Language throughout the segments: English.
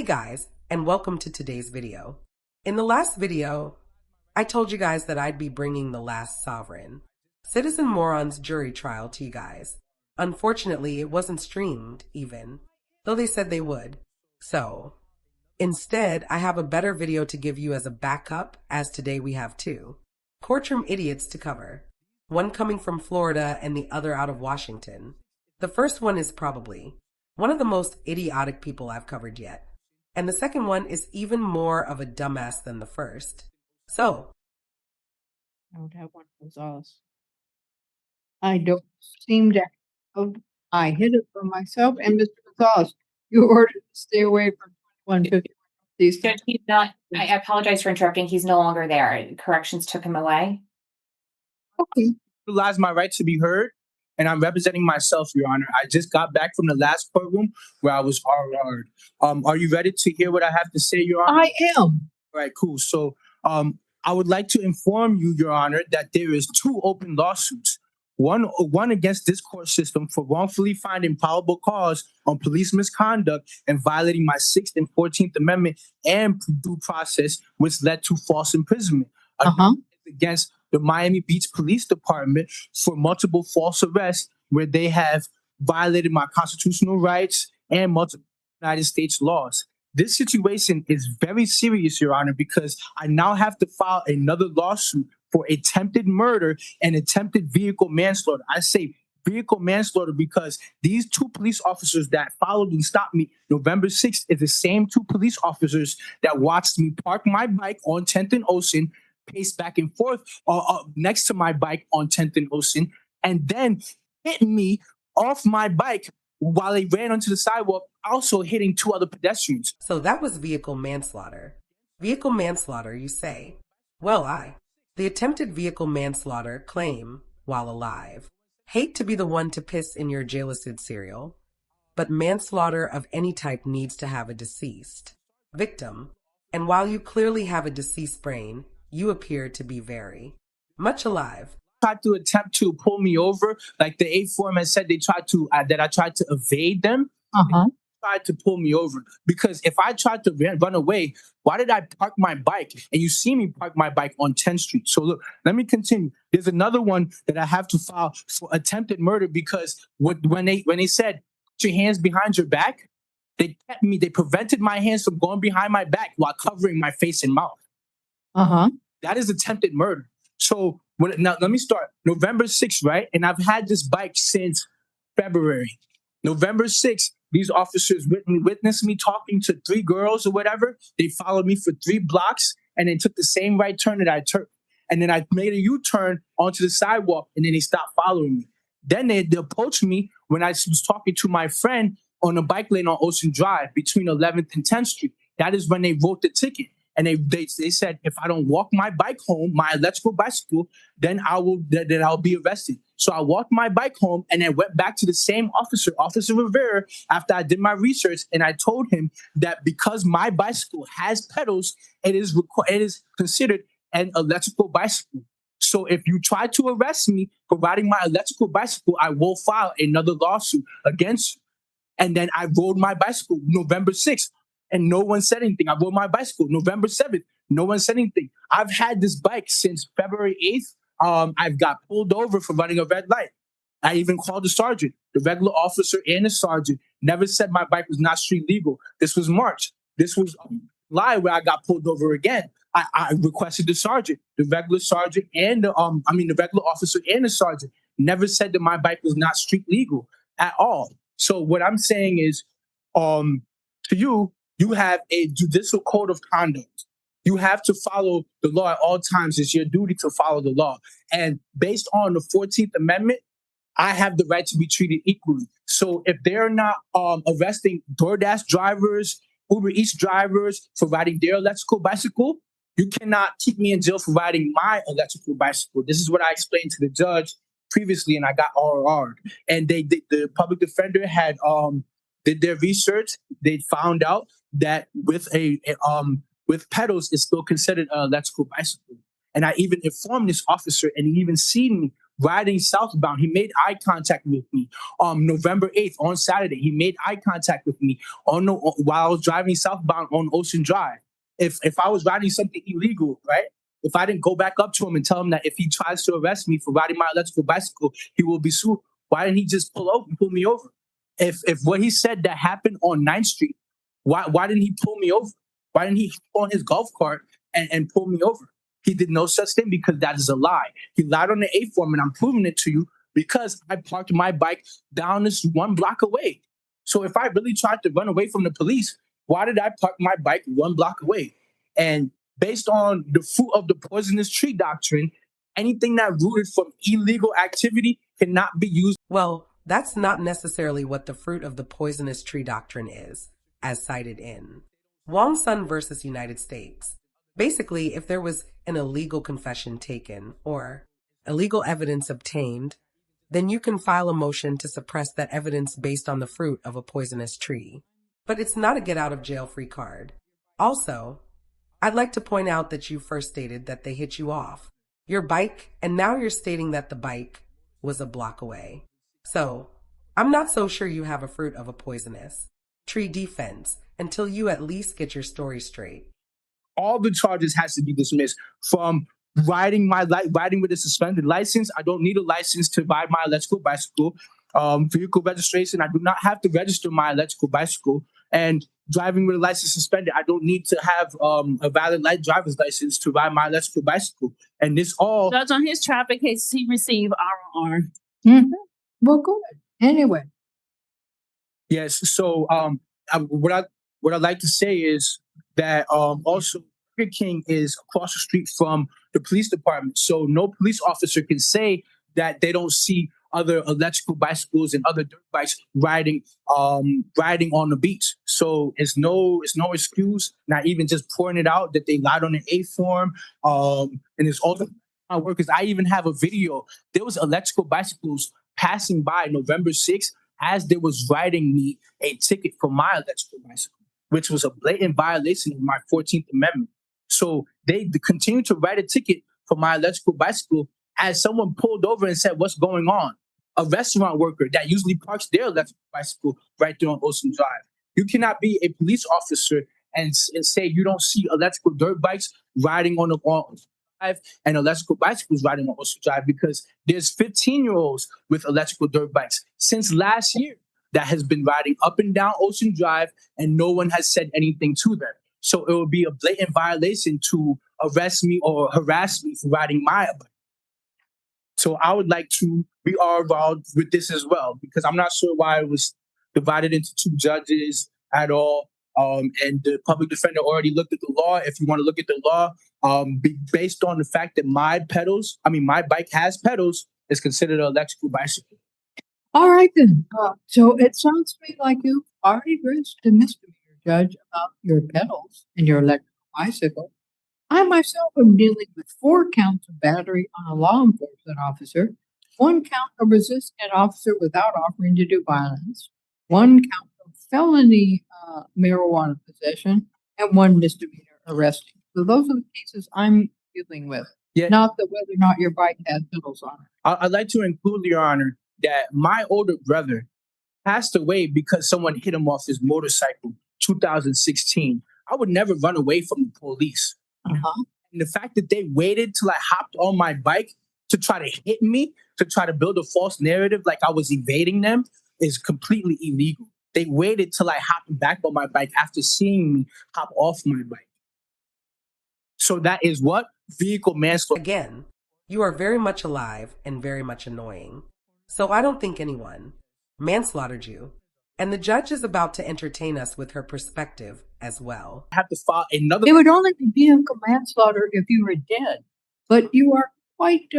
Hey guys, and welcome to today's video. In the last video, I told you guys that I'd be bringing The Last Sovereign, Citizen Moron's jury trial to you guys. Unfortunately, it wasn't streamed even, though they said they would. So, instead, I have a better video to give you as a backup, as today we have two courtroom idiots to cover. One coming from Florida and the other out of Washington. The first one is probably one of the most idiotic people I've covered yet. And the second one is even more of a dumbass than the first. So, I would have one of those. I don't seem to have. I hid it for myself and Mr. Gonzalez. You ordered to stay away from 150. These Judge, he's not, I apologize for interrupting. He's no longer there. Corrections took him away. okay. Utilize my right to be heard, and I'm representing myself, Your Honor. I just got back from the last courtroom where I was RR'd. Are you ready to hear what I have to say, Your Honor? I am. All right, cool. So I would like to inform you, Your Honor, that there is two open lawsuits. One against this court system for wrongfully finding probable cause on police misconduct and violating my 6th and 14th Amendment and due process, which led to false imprisonment. Against the Miami Beach Police Department for multiple false arrests where they have violated my constitutional rights and multiple United States laws. This situation is very serious, Your Honor, because I now have to file another lawsuit for attempted murder and attempted vehicle manslaughter. I say vehicle manslaughter because these two police officers that followed and stopped me November 6th is the same two police officers that watched me park my bike on 10th and Ocean, pace back and forth next to my bike on 10th and Ocean, and then hit me off my bike while they ran onto the sidewalk, also hitting two other pedestrians. So that was vehicle manslaughter. Vehicle manslaughter, you say? Well, the attempted vehicle manslaughter claim while alive. Hate to be the one to piss in your jailacid cereal, but manslaughter of any type needs to have a deceased victim. And while you clearly have a deceased brain, you appear to be very much alive. Tried to attempt to pull me over, like the A foreman said they tried to that I tried to evade them. Tried to pull me over because if I tried to run away, why did I park my bike? And you see me park my bike on 10th Street. So look, let me continue. There's another one that I have to file for attempted murder because when they said put your hands behind your back, they prevented my hands from going behind my back while covering my face and mouth. That is attempted murder. So now let me start. November 6th, right? And I've had this bike since February. November 6th, these officers witnessed me talking to three girls or whatever. They followed me for 3 blocks and then took the same right turn that I took. And then I made a U-turn onto the sidewalk and then they stopped following me. Then they approached me when I was talking to my friend on a bike lane on Ocean Drive between 11th and 10th Street. That is when they wrote the ticket. And they said, if I don't walk my bike home, my electrical bicycle, then I'll be arrested. So I walked my bike home and then went back to the same officer, Officer Rivera, after I did my research. And I told him that because my bicycle has pedals, it is considered an electrical bicycle. So if you try to arrest me for riding my electrical bicycle, I will file another lawsuit against you. And then I rode my bicycle November 6th. And no one said anything. I rode my bicycle November 7th. No one said anything. I've had this bike since February 8th. I've got pulled over for running a red light. I even called the sergeant, the regular officer and the sergeant. Never said my bike was not street legal. This was March. This was July where I got pulled over again. I requested the sergeant, the regular sergeant, and the regular officer and the sergeant. Never said that my bike was not street legal at all. So what I'm saying is, to you, you have a judicial code of conduct. You have to follow the law at all times. It's your duty to follow the law. And based on the 14th Amendment, I have the right to be treated equally. So if they're not arresting DoorDash drivers, Uber Eats drivers for riding their electrical bicycle, you cannot keep me in jail for riding my electrical bicycle. This is what I explained to the judge previously, and I got RR'd. And the public defender had did their research. They found out that with pedals, it's still considered an electrical bicycle. And I even informed this officer, and he even seen me riding southbound. He made eye contact with me. November 8th on Saturday, he made eye contact with me while I was driving southbound on Ocean Drive. If I was riding something illegal, right? If I didn't go back up to him and tell him that if he tries to arrest me for riding my electrical bicycle, he will be sued. Why didn't he just pull me over? If what he said that happened on 9th Street, why didn't he pull me over? Why didn't he hop on his golf cart and pull me over? He did no such thing because that is a lie. He lied on the A form, and I'm proving it to you because I parked my bike down this 1 block away. So if I really tried to run away from the police, why did I park my bike 1 block away? And based on the fruit of the poisonous tree doctrine, anything that rooted from illegal activity cannot be used. Well, that's not necessarily what the fruit of the poisonous tree doctrine is, as cited in Wong Sun versus United States. Basically, if there was an illegal confession taken or illegal evidence obtained, then you can file a motion to suppress that evidence based on the fruit of a poisonous tree. But it's not a get out of jail free card. Also, I'd like to point out that you first stated that they hit you off your bike, and now you're stating that the bike was a block away. So, I'm not so sure you have a fruit of a poisonous tree defense until you at least get your story straight. All the charges has to be dismissed. From riding with a suspended license, I don't need a license to ride my electrical bicycle. Vehicle registration, I do not have to register my electrical bicycle. And driving with a license suspended, I don't need to have a valid driver's license to ride my electrical bicycle. And this all... Judge, on his traffic case, he received R. Well, good. Anyway. Yes. So what I'd like to say is that also Burger King is across the street from the police department. So no police officer can say that they don't see other electrical bicycles and other dirt bikes riding on the beach. So it's no excuse, not even just pouring it out that they lied on the A form. And it's all the workers. I even have a video. There was electrical bicycles passing by November 6th as they was writing me a ticket for my electrical bicycle, which was a blatant violation of my 14th Amendment. So they continued to write a ticket for my electrical bicycle as someone pulled over and said, "What's going on?" A restaurant worker that usually parks their electrical bicycle right there on Ocean Drive. You cannot be a police officer and say you don't see electrical dirt bikes riding on Ocean Drive and electrical bicycles riding on Ocean Drive, because there's 15-year-olds with electrical dirt bikes since last year that has been riding up and down Ocean Drive, and no one has said anything to them. So it would be a blatant violation to arrest me or harass me for riding my bike. So I would like to be all involved with this as well, because I'm not sure why it was divided into 2 judges at all. And the public defender already looked at the law. If you want to look at the law, based on the fact that my bike has pedals, is considered an electrical bicycle. All right, then. So it sounds to me like you've already raised a misdemeanor, Judge, about your pedals and your electrical bicycle. I myself am dealing with 4 counts of battery on a law enforcement officer, 1 count of resisting an officer without offering to do violence, 1 count of felony marijuana possession, and 1 misdemeanor arresting. So those are the cases I'm dealing with. Yeah. Not that whether or not your bike has pedals on it. I'd like to include, Your Honor, that my older brother passed away because someone hit him off his motorcycle, 2016. I would never run away from the police. Uh-huh. And the fact that they waited till I hopped on my bike to try to hit me, to try to build a false narrative like I was evading them, is completely illegal. They waited till I hopped back on my bike after seeing me hop off my bike. So that is what? Vehicle manslaughter. Again, you are very much alive and very much annoying. So I don't think anyone manslaughtered you. And the judge is about to entertain us with her perspective as well. I have to file another... It would only be vehicle manslaughter if you were dead. But you are quite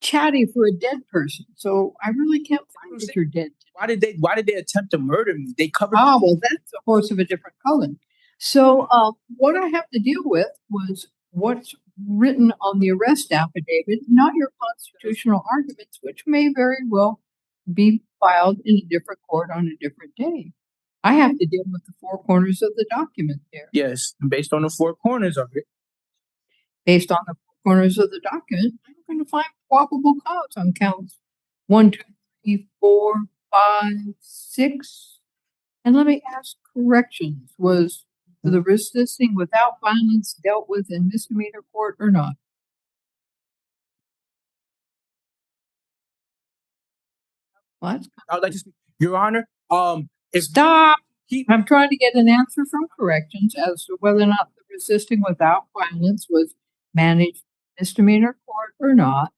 chatty for a dead person. So I really can't find that you're dead. Why did they attempt to murder me? They covered... Well, that's a horse of a different color. So what I have to deal with was what's written on the arrest affidavit, not your constitutional arguments, which may very well be filed in a different court on a different day. I have to deal with the 4 corners of the document there. Yes, based on the 4 corners of it. Based on the 4 corners of the document, I'm going to find probable cause on counts 1, 2, 3, 4, 5, 6. And let me ask corrections. Was the resisting without violence dealt with in misdemeanor court or not? Well, that's I would like to speak, Your Honor. If Stop. he, I'm trying to get an answer from corrections as to whether or not the resisting without violence was managed misdemeanor court or not.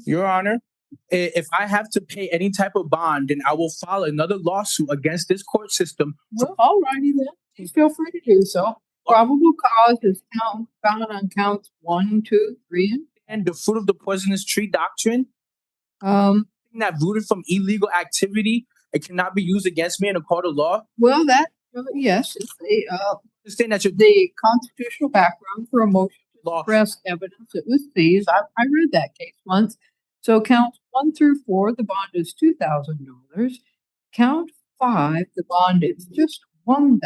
Your Honor, if I have to pay any type of bond, then I will file another lawsuit against this court system. Well, all righty then. Please feel free to do so. Probable cause is found on counts 1, 2, 3, And the fruit of the poisonous tree doctrine, and that rooted from illegal activity, it cannot be used against me in a court of law. well, that yes, it's Understand that the constitutional background for a motion to law. suppress evidence that was seized. I read that case once. So counts 1 through 4, the bond is $2,000. Count 5, the bond is just $1,000.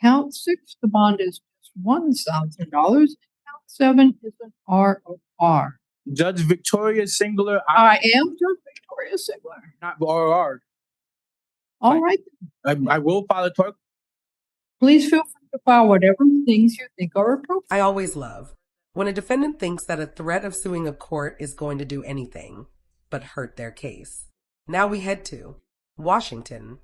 Count 6, the bond is just $1,000. Count 7 is an ROR. Judge Victoria Singular, I am Judge Victoria Sigler. not RR. All right. I will file a tort. Please feel free to file whatever things you think are appropriate. I always love when a defendant thinks that a threat of suing a court is going to do anything but hurt their case. Now we head to Washington.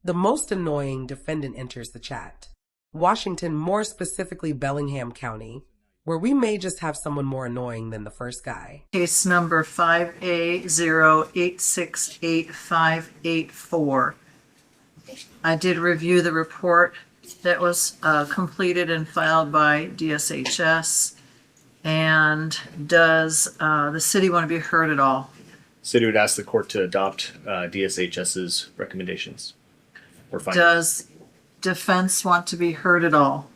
The most annoying defendant enters the chat. Washington, more specifically Bellingham County, where we may just have someone more annoying than the first guy. Case number 5A08688584. I did review the report that was completed and filed by DSHS. And does the city want to be heard at all? City would ask the court to adopt DSHS's recommendations or findings. Does defense want to be heard at all?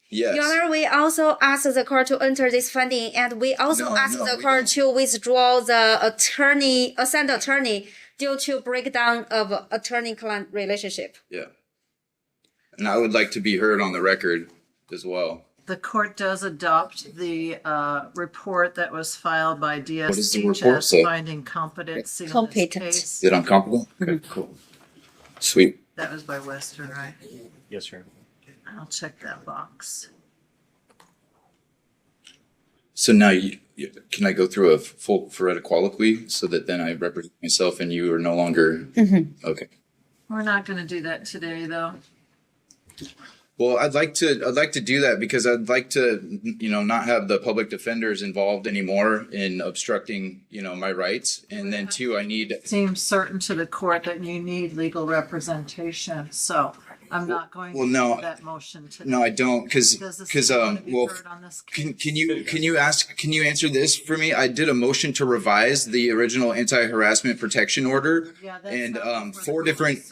Yes. Your Honor, we also ask the court to enter this finding, and we also ask the court to withdraw the assigned attorney due to breakdown of attorney-client relationship. Yeah. And I would like to be heard on the record as well. The court does adopt the report that was filed by does the report say? DSHS finding competency in this Competent. case. Is it uncomfortable? Okay, cool. Sweet. That was by Western, right? Yes, sir. I'll check that box. So now can I go through a full phoretic colloquy so that then I represent myself and you are no longer okay. We're not going to do that today, though. Well, I'd like to do that because I'd like to, not have the public defenders involved anymore in obstructing, my rights. And then two, I need. Seems certain to the court that you need legal representation, so I'm not going to do that motion today. No, I don't, because Does the city want to be heard on this case? can you answer this for me? I did a motion to revise the original anti-harassment protection order, Yeah, that's and not four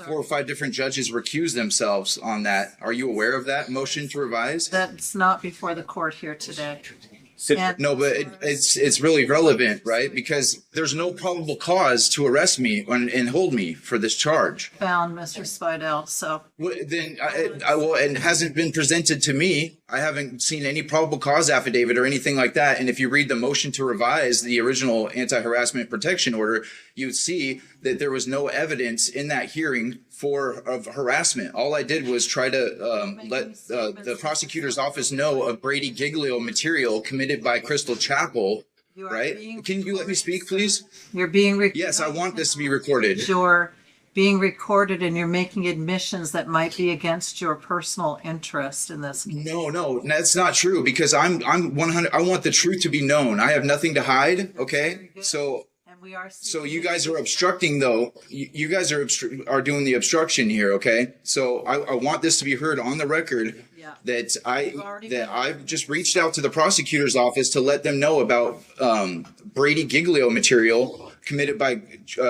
or five different judges recused themselves on that. Are you aware of that motion to revise? That's not before the court here today. And- No, but it's really relevant, right? Because there's no probable cause to arrest me and hold me for this charge. Found Mr. Spidell, so Then I will, and it hasn't been presented to me. I haven't seen any probable cause affidavit or anything like that. And if you read the motion to revise the original anti-harassment protection order, you would see that there was no evidence in that hearing of harassment. All I did was try to let the prosecutor's office know of Brady Giglio material committed by Crystal Chapel. you are Right? being Can you let me speak, please? You're being recorded. Yes, I want this to be recorded. You're being recorded and you're making admissions that might be against your personal interest in this case. No, that's not true because I'm 100. I want the truth to be known. I have nothing to hide. Okay, so And we are. you guys are obstructing though. You guys are doing the obstruction here. Okay, so I want this to be heard on the record. Yeah. That I've just reached out to the prosecutor's office to let them know about Brady Giglio material committed by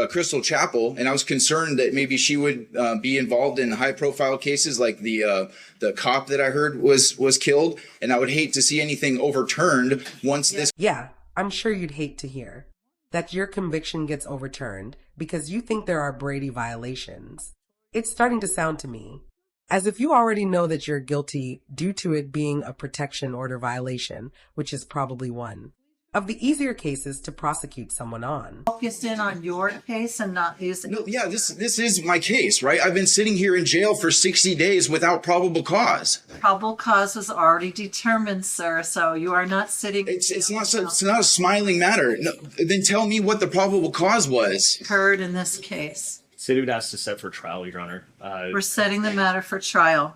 Crystal Chapel, and I was concerned that maybe she would be involved in high-profile cases like the cop that I heard was killed, and I would hate to see anything overturned once this. Yeah, I'm sure you'd hate to hear that your conviction gets overturned because you think there are Brady violations. It's starting to sound to me as if you already know that you're guilty due to it being a protection order violation, which is probably one of the easier cases to prosecute someone on. Focus in on your case and not these. No, yeah, this is my case, right? I've been sitting here in jail for 60 days without probable cause. Probable cause is already determined, sir, so you are not sitting. It's not a smiling matter. No, then tell me what the probable cause was. Occurred in this case. City would ask to set for trial, Your Honor. We're setting the matter for trial.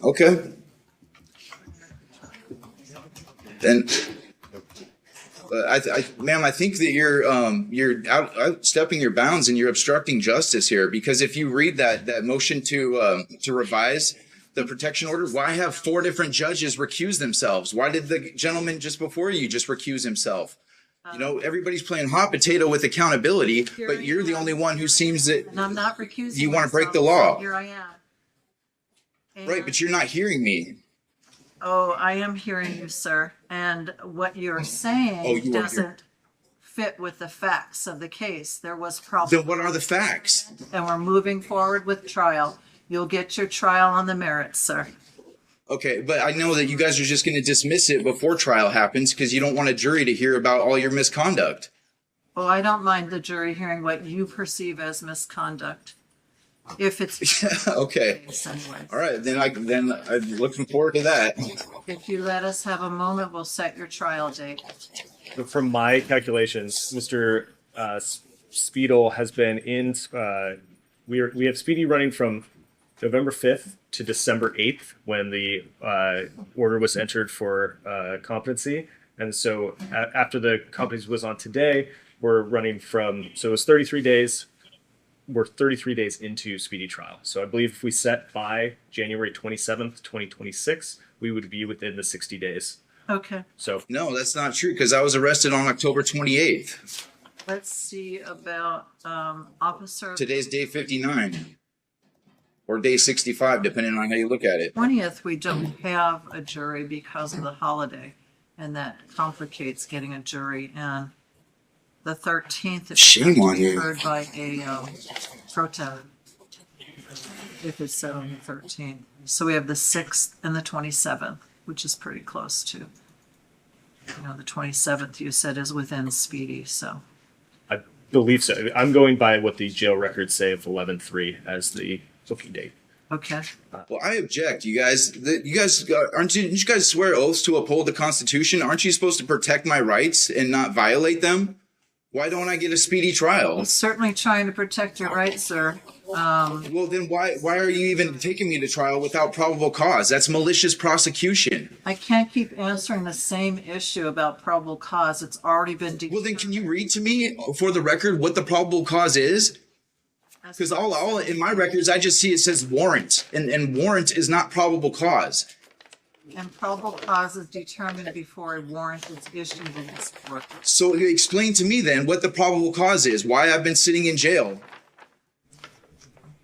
Okay. Then, ma'am, I think that you're outstepping your bounds and you're obstructing justice here. Because if you read that motion to revise the protection order, why have 4 different judges recuse themselves? Why did the gentleman just before you just recuse himself? You know, everybody's playing hot potato with accountability, but you're the only one who seems that And I'm not recusing you want to break the myself, law. so here I am. Right, but you're not hearing me. Oh, I am hearing you, sir. And what you're saying you are doesn't fit with the facts of the case. There was probably. Then what are the facts? And we're moving forward with trial. You'll get your trial on the merits, sir. Okay, but I know that you guys are just going to dismiss it before trial happens because you don't want a jury to hear about all your misconduct. Well, I don't mind the jury hearing what you perceive as misconduct. If it's. Okay. Anyway. All right, then I'm looking forward to that. If you let us have a moment, we'll set your trial date. From my calculations, Mr. Speedle has been in. We have Speedy running from November 5th to December 8th when the order was entered for competency. And so after the competency was on today, we're running from, so it was 33 days. We're 33 days into Speedy trial. So I believe if we set by January 27th, 2026, we would be within the 60 days. Okay. So No, that's not true because I was arrested on October 28th. Let's see about officer. Today's day 59 or day 65, depending on how you look at it. 20th, we don't have a jury because of the holiday, and that complicates getting a jury. And the 13th is Shame on you. heard by a protest if it's set on the 13th. So we have the 6th and the 27th, which is pretty close to. The 27th you said is within Speedy, so. I believe so. I'm going by what the jail records say of 11/3 as the booking date. Okay. Well, I object, you guys. Didn't you guys swear oaths to uphold the Constitution? Aren't you supposed to protect my rights and not violate them? Why don't I get a speedy trial? I'm certainly trying to protect your rights, sir. Well, then why are you even taking me to trial without probable cause? That's malicious prosecution. I can't keep answering the same issue about probable cause. It's already been determined. Well, then can you read to me, for the record, what the probable cause is? Because all in my records, I just see it says warrant, and warrant is not probable cause. And probable cause is determined before a warrant is issued in this court. So explain to me then what the probable cause is, why I've been sitting in jail.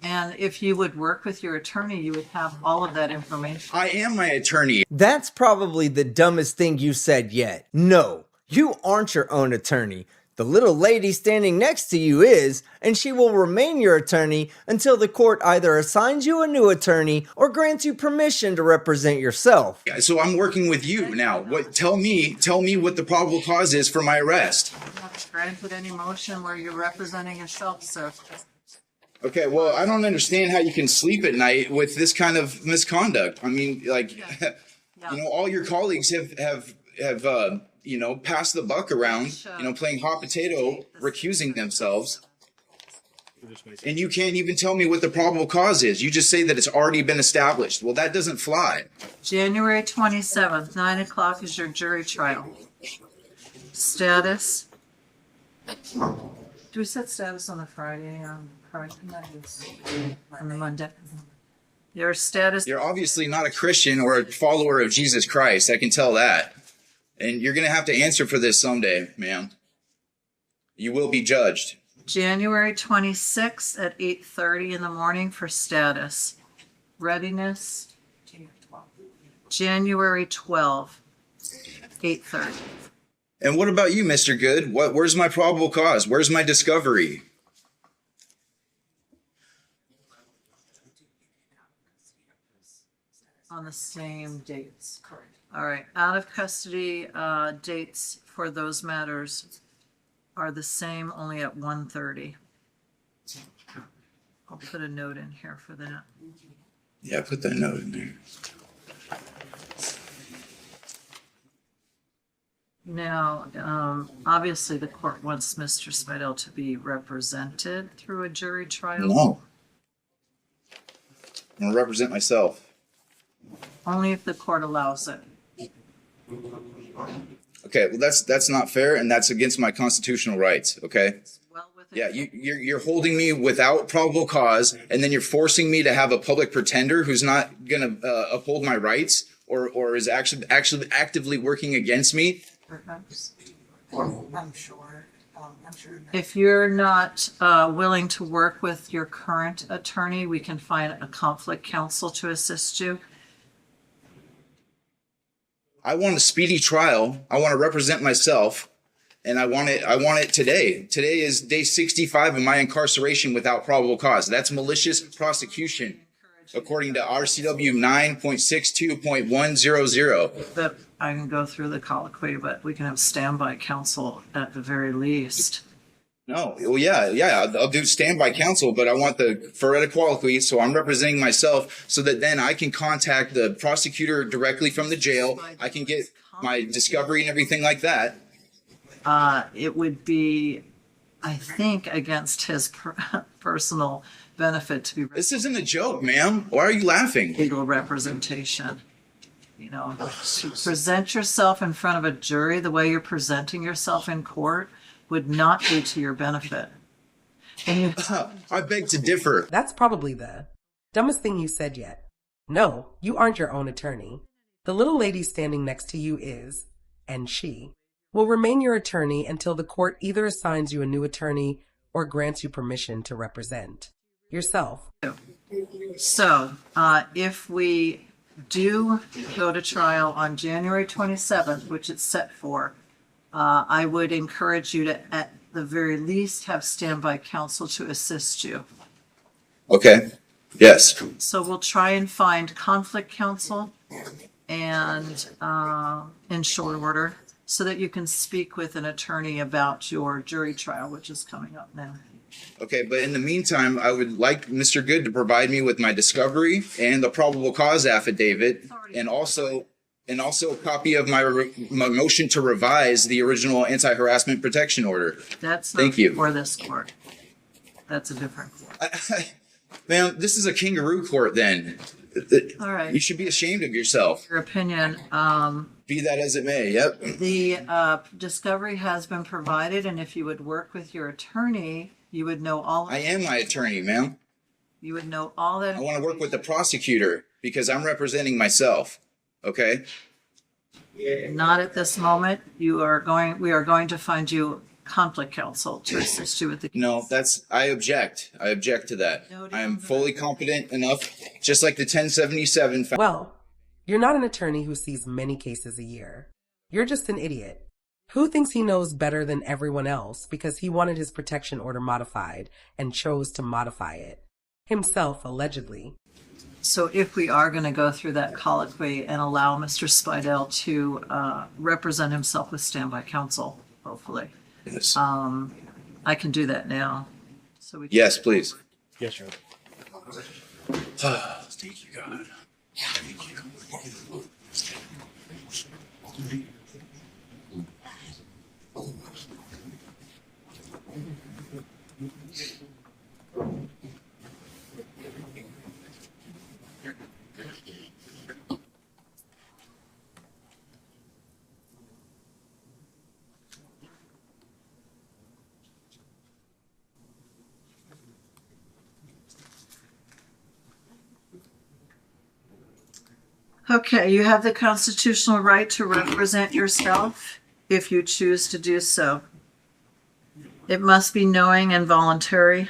And if you would work with your attorney, you would have all of that information. I am my attorney. That's probably the dumbest thing you said yet. No, you aren't your own attorney. The little lady standing next to you is, and she will remain your attorney until the court either assigns you a new attorney or grants you permission to represent yourself. So I'm working with you now. Tell me what the probable cause is for my arrest. I'm not granted any motion where you're representing yourself, sir. Okay, well, I don't understand how you can sleep at night with this kind of misconduct. I mean, like, all your colleagues have passed the buck around, playing hot potato, recusing themselves. And you can't even tell me what the probable cause is. You just say that it's already been established. Well, that doesn't fly. January 27th, 9 o'clock is your jury trial. Status. Do we set status on the Friday? On the Monday. Your status. You're obviously not a Christian or a follower of Jesus Christ. I can tell that. And you're going to have to answer for this someday, ma'am. You will be judged. January 26th at 8:30 in the morning for status. Readiness. January 12th, 8:30. And what about you, Mr. Good? Where's my probable cause? Where's my discovery? On the same dates. Correct. All right, out of custody, dates for those matters are the same, only at 1:30. I'll put a note in here for that. Yeah, put that note in there. Now, obviously the court wants Mr. Spidell to be represented through a jury trial. No. I'm gonna represent myself. Only if the court allows it. Okay, well that's not fair, and that's against my constitutional rights. Okay. Well within. Yeah, you're holding me without probable cause, and then you're forcing me to have a public pretender who's not gonna uphold my rights, or is actually actively working against me. Perhaps. I'm sure. If you're not willing to work with your current attorney, we can find a conflict counsel to assist you. I want a speedy trial. I want to represent myself, and I want it today. Today is day 65 of my incarceration without probable cause. That's malicious prosecution, according to RCW 9.62.100. But I can go through the colloquy, but we can have standby counsel at the very least. No, well, yeah, I'll do standby counsel, but I want the phoretic colloquy, so I'm representing myself, so that then I can contact the prosecutor directly from the jail. I can get my discovery and everything like that. It would be, I think, against his personal benefit to be. This isn't a joke, ma'am. Why are you laughing? Legal representation. You know, to present yourself in front of a jury the way you're presenting yourself in court would not be to your benefit. And you, I beg to differ. That's probably the dumbest thing you said yet. No, you aren't your own attorney. The little lady standing next to you is, and she, will remain your attorney until the court either assigns you a new attorney or grants you permission to represent yourself. So, if we do go to trial on January 27th, which it's set for, I would encourage you to, at the very least, have standby counsel to assist you. Okay. Yes. So we'll try and find conflict counsel and in short order, so that you can speak with an attorney about your jury trial, which is coming up now. Okay, but in the meantime, I would like Mr. Good to provide me with my discovery and the probable cause affidavit, and also a copy of my motion to revise the original anti-harassment protection order. That's Thank you. For this court. That's a different court. Ma'am, this is a kangaroo court then. All right. You should be ashamed of yourself. Your opinion. Be that as it may, yep. The discovery has been provided, and if you would work with your attorney, you would know all. I am my attorney, ma'am. You would know all that. I want to work with the prosecutor because I'm representing myself. Okay? Not at this moment. We are going to find you conflict counsel to assist you with the case. No, I object. I object to that. I am fully competent enough, just like the 1077. Well, you're not an attorney who sees many cases a year. You're just an idiot who thinks he knows better than everyone else because he wanted his protection order modified and chose to modify it himself, allegedly. So if we are going to go through that colloquy and allow Mr. Spidell to represent himself with standby counsel, hopefully, Yes. I can do that now. So we can. Yes, please. Yes, Your Honor. Thank you, God. Okay, you have the constitutional right to represent yourself if you choose to do so. It must be knowing and voluntary.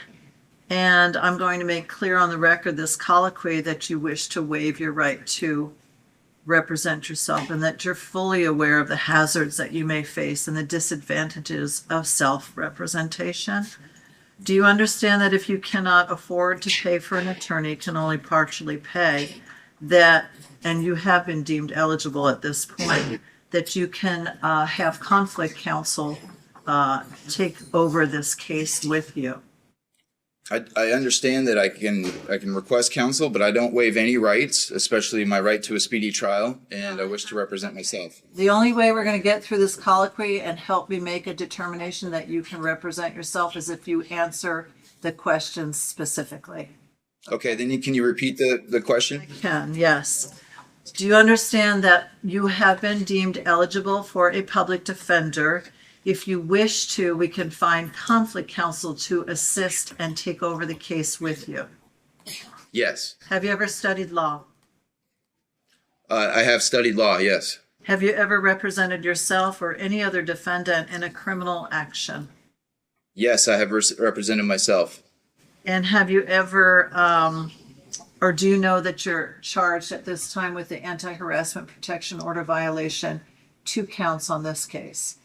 And I'm going to make clear on the record this colloquy that you wish to waive your right to represent yourself and that you're fully aware of the hazards that you may face and the disadvantages of self-representation. Do you understand that if you cannot afford to pay for an attorney, can only partially pay, that, and you have been deemed eligible at this point, that you can have conflict counsel take over this case with you. I understand that I can request counsel, but I don't waive any rights, especially my right to a speedy trial, and I wish to represent myself. The only way we're going to get through this colloquy and help me make a determination that you can represent yourself is if you answer the questions specifically. Okay, then can you repeat the question? I can, yes. Do you understand that you have been deemed eligible for a public defender? If you wish to, we can find conflict counsel to assist and take over the case with you. Yes. Have you ever studied law? I have studied law, yes. Have you ever represented yourself or any other defendant in a criminal action? Yes, I have represented myself. And have you ever, or do you know that you're charged at this time with the anti-harassment protection order violation, 2 counts on this case?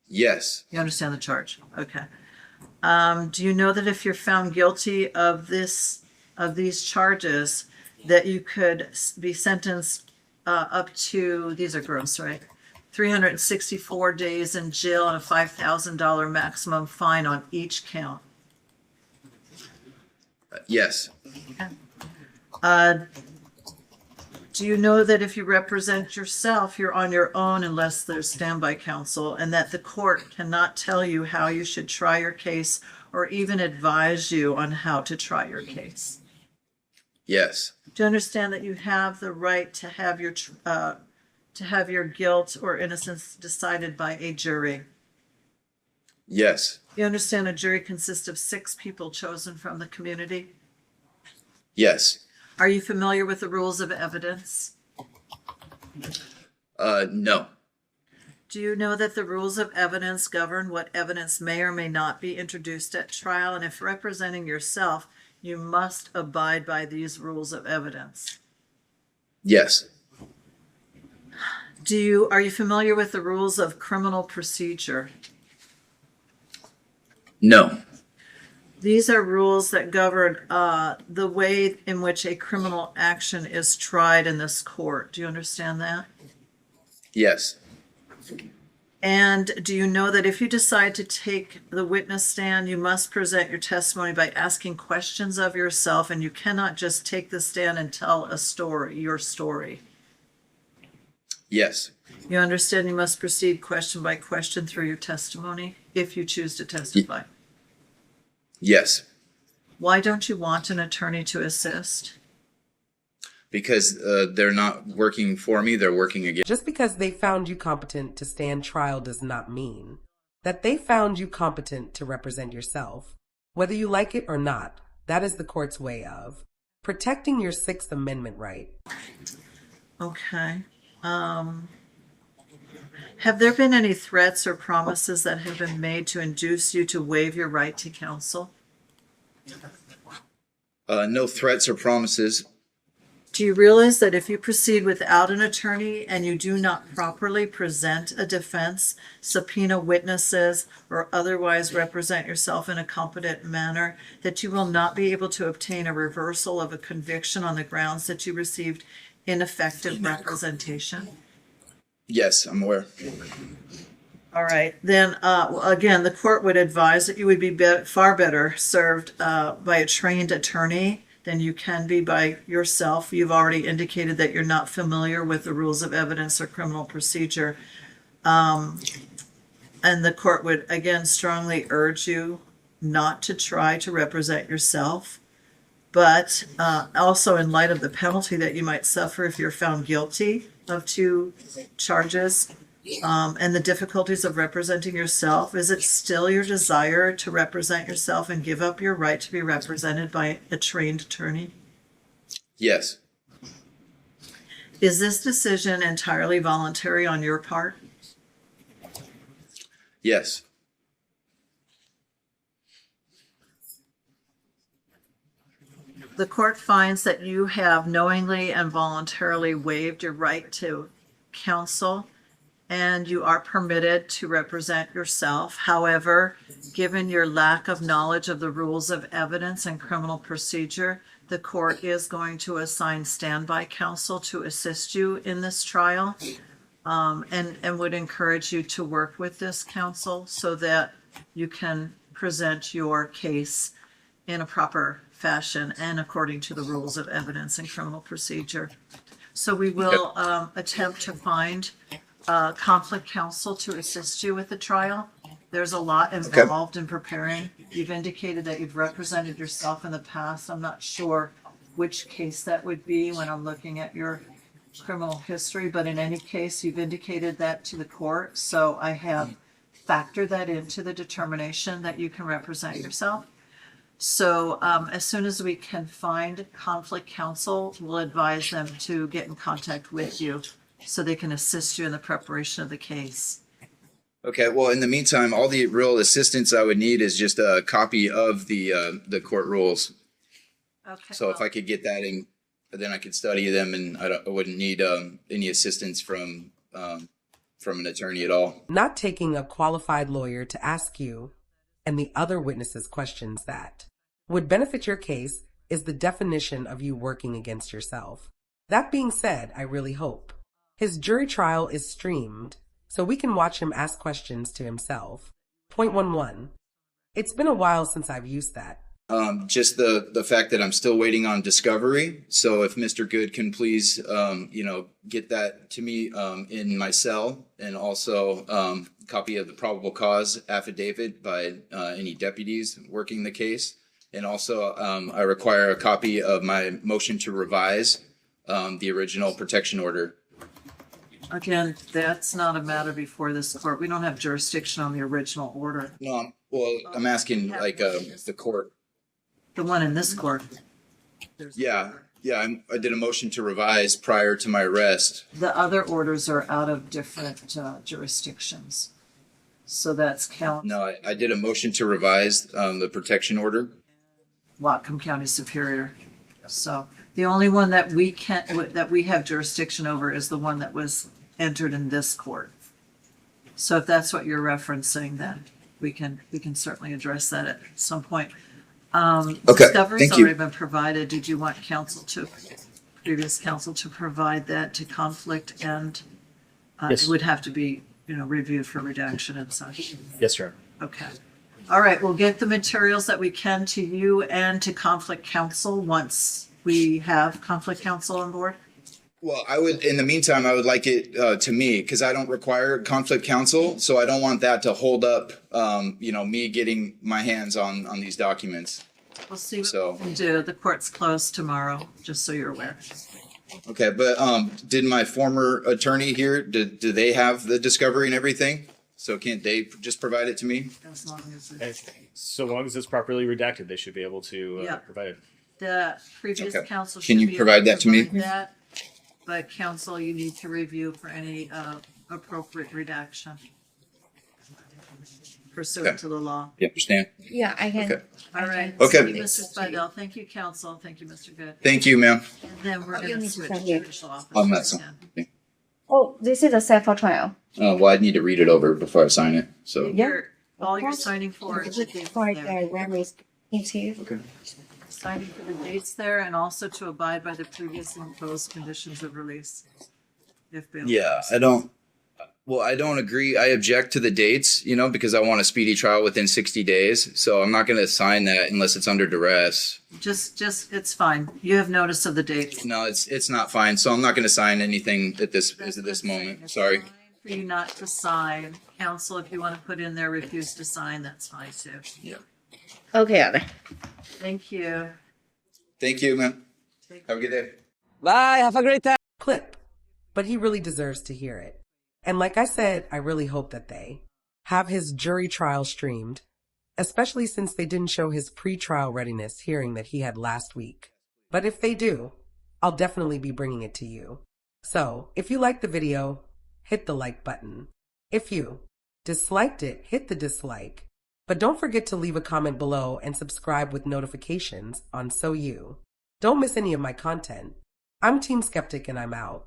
Yes. You understand the charge? Okay. Do you know that if you're found guilty of these charges, that you could be sentenced up to, these are gross, right? 364 days in jail and a $5,000 maximum fine on each count? Yes. Do you know that if you represent yourself, you're on your own unless there's standby counsel, and that the court cannot tell you how you should try your case or even advise you on how to try your case? Yes. Do you understand that you have the right to have your guilt or innocence decided by a jury? Yes. You understand a jury consists of 6 people chosen from the community? Yes. Are you familiar with the rules of evidence? No. Do you know that the rules of evidence govern what evidence may or may not be introduced at trial? And if representing yourself, you must abide by these rules of evidence. Yes. Are you familiar with the rules of criminal procedure? No. These are rules that govern the way in which a criminal action is tried in this court. Do you understand that? Yes. And do you know that if you decide to take the witness stand, you must present your testimony by asking questions of yourself, and you cannot just take the stand and tell a story, your story? Yes. You understand you must proceed question by question through your testimony if you choose to testify? Yes. Why don't you want an attorney to assist? Because they're not working for me, they're working against. Just because they found you competent to stand trial does not mean that they found you competent to represent yourself. Whether you like it or not, that is the court's way of protecting your 6th Amendment right. Okay. Have there been any threats or promises that have been made to induce you to waive your right to counsel? No threats or promises. Do you realize that if you proceed without an attorney and you do not properly present a defense, subpoena witnesses, or otherwise represent yourself in a competent manner, that you will not be able to obtain a reversal of a conviction on the grounds that you received ineffective representation? Yes, I'm aware. All right. Then, again, the court would advise that you would be far better served by a trained attorney than you can be by yourself. You've already indicated that you're not familiar with the rules of evidence or criminal procedure. And the court would, again, strongly urge you not to try to represent yourself. But also in light of the penalty that you might suffer if you're found guilty of 2 charges, and the difficulties of representing yourself, is it still your desire to represent yourself and give up your right to be represented by a trained attorney? Yes. Is this decision entirely voluntary on your part? Yes. The court finds that you have knowingly and voluntarily waived your right to counsel and you are permitted to represent yourself. However, given your lack of knowledge of the rules of evidence and criminal procedure, the court is going to assign standby counsel to assist you in this trial, and would encourage you to work with this counsel so that you can present your case in a proper fashion and according to the rules of evidence and criminal procedure. So we will attempt to find conflict counsel to assist you with the trial. There's a lot involved in preparing. You've indicated that you've represented yourself in the past. I'm not sure which case that would be when I'm looking at your criminal history, but in any case, you've indicated that to the court. So I have factored that into the determination that you can represent yourself. So as soon as we can find conflict counsel, we'll advise them to get in contact with you so they can assist you in the preparation of the case. Okay, well, in the meantime, all the real assistance I would need is just a copy of the court rules. Okay. So if I could get that in, then I could study them, and I wouldn't need any assistance from an attorney at all. Not taking a qualified lawyer to ask you and the other witnesses questions that would benefit your case is the definition of you working against yourself. That being said, I really hope his jury trial is streamed so we can watch him ask questions to himself. Point 1.1. It's been a while since I've used that. Just the fact that I'm still waiting on discovery. So if Mr. Good can please, get that to me in my cell, and also copy of the probable cause affidavit by any deputies working the case. And also I require a copy of my motion to revise the original protection order. Again, that's not a matter before this court. We don't have jurisdiction on the original order. No, well, I'm asking the court. The one in this court. Yeah, I did a motion to revise prior to my arrest. The other orders are out of different jurisdictions. So that's count. No, I did a motion to revise the protection order. Whatcom County Superior. So the only one that we have jurisdiction over is the one that was entered in this court. So if that's what you're referencing, then we can certainly address that at some point. Okay, Discovery's thank you. already been provided. Did you want previous counsel to provide that to conflict, and Yes. it would have to be, reviewed for redaction and such? Yes, Your Honor. Okay. All right, we'll get the materials that we can to you and to conflict counsel once we have conflict counsel on board. Well, in the meantime, I would like it to me, because I don't require conflict counsel, so I don't want that to hold up, me getting my hands on these documents. We'll see what we can do. The court's closed tomorrow, just so you're aware. Okay, but did my former attorney here, do they have the discovery and everything? So can't they just provide it to me? As long as So long as it's properly redacted, they should be able to provide it. the previous Okay. counsel should Can you be able provide that to me? provide that, but counsel, you need to review for any appropriate redaction pursuant Okay. to the law. You understand? Yeah, I can. Okay. All right. Okay. Thank you, Mr. Spidell. Thank you, counsel. Thank you, Mr. Good. Thank you, ma'am. And then we're You going to need to switch sign to here. judicial office. I'm not signing. again. Oh, this is a set for trial. Well, I need to read it over before I sign it, so. All you're signing for is the dates For there. the memories into. Okay. Signing for the dates there, and also to abide by the previous imposed conditions of release. If bail. Yeah, I don't agree. I object to the dates, because I want a speedy trial within 60 days. So I'm not going to sign that unless it's under duress. Just, it's fine. You have notice of the dates. No, it's not fine. So I'm not going to sign anything at this moment. It's Sorry. fine for you not to sign. Counsel, if you want to put in there, refuse to sign, that's fine too. Yeah. Okay. Thank you. Thank you, man. Have a good day. Bye, have a great time. Clip. But he really deserves to hear it. And like I said, I really hope that they have his jury trial streamed, especially since they didn't show his pre-trial readiness hearing that he had last week. But if they do, I'll definitely be bringing it to you. So, if you liked the video, hit the like button. If you disliked it, hit the dislike. But don't forget to leave a comment below and subscribe with notifications on So You don't miss any of my content. I'm Team Skeptic and I'm out.